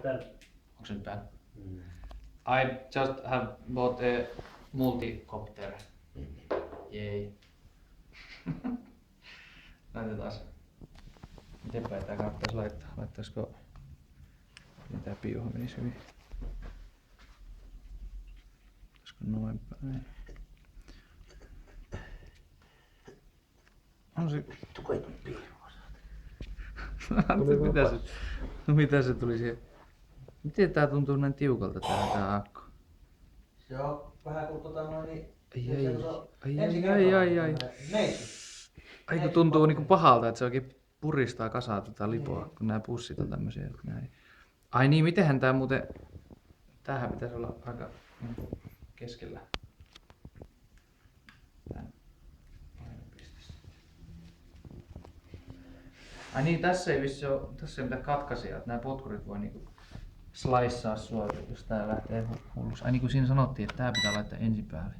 täällä? Onko se nyt päällä? I just have bought a multicopter. Jei. Laitetaan se. Miten päin tää kannattaisi laittaa? Laittaisiko... Miten tää piuha menisi hyvin? Olisiko noin päin? On se... Vittu kun ei tuu piuha. Mitä se tuli siihen? Miten tää tuntuu näin tiukalta tää akku? Se on vähän kun niin... Ai kun tuntuu niinku pahalta, että se oikein puristaa kasaa lipoa, kun nää pussit on tämmösiä, jotka näin. Ai niin, mitenhän tää muuten... Tämähän pitäisi olla aika keskellä. Ai niin, tässä ei vissi oo, tässä ei mitään katkaisia, että nää potkurit voi niinku sliceaa sua, jos tää lähtee hulluksi. Ai niin kuin siinä sanottiin, että tää pitää laittaa ensin päälle.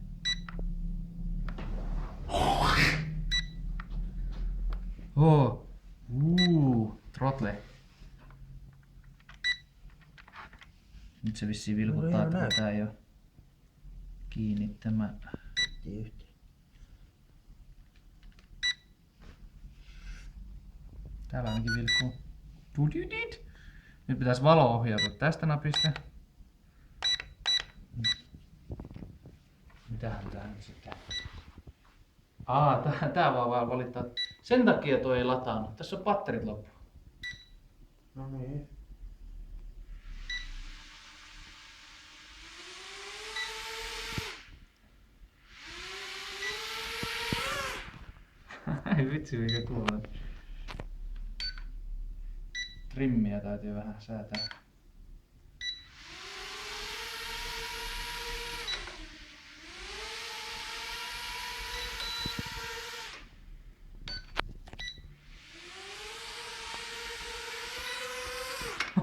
Throttle. Nyt se vissiin vilkuttaa, että tää ei oo kiinni tämä. Täällä ainakin vilkkuu. Nyt pitäisi valo ohjautua tästä napista. Mitähän tää nyt sitten? Tää vaan valittaa. Sen takia toi ei lataanut. Tässä on patterit loppu. No niin. Ai vitsi mikä tuolla. Trimmiä täytyy vähän säätää.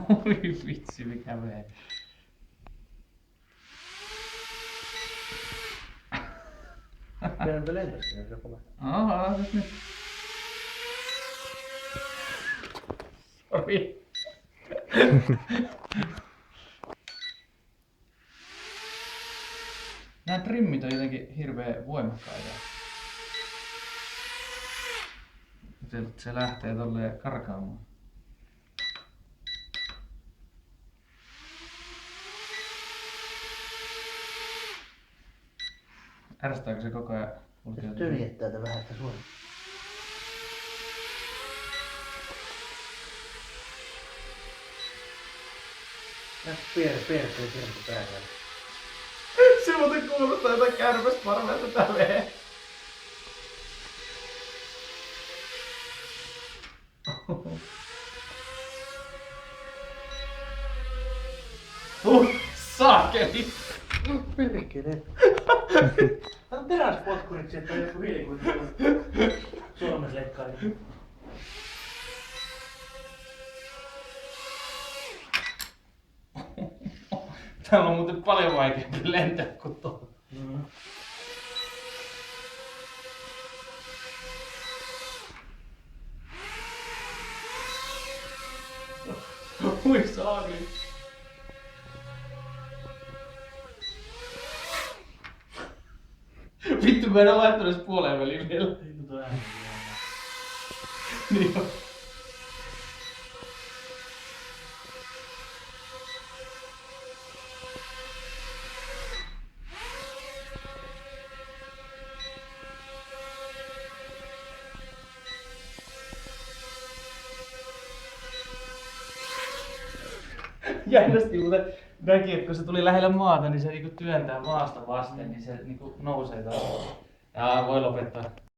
Oi vitsi mikä vee. Meidän lentäisikin se kova. Aha, nyt. Sori. Nämä trimmit on jotenkin hirveän voimakkaita. Se lähtee tolleen karkaamaan. Ärsyttääkö se koko ajan? Tyljättää tätä vähän, että suoraan. Piirre päällä. Se muuten kuulostaa jotain kärpäsparvelta tälleen. Saakeli! Perkele. Ota teräspotkurit sieltä on joku hiilikuitu Suomessa leikkaili. Täällä on muuten paljon vaikeampi lentää kuin tuolla. Ui saakeli. Vittu mä en oo laittanut edes puoleen väliin vielä. Vittu tuo ääni. Niin on. Jännästi muuten näki, että kun se tuli lähellä maata, niin se niinku työntää maasta vasten, niin se niinku nousee taas. Ja voi lopettaa.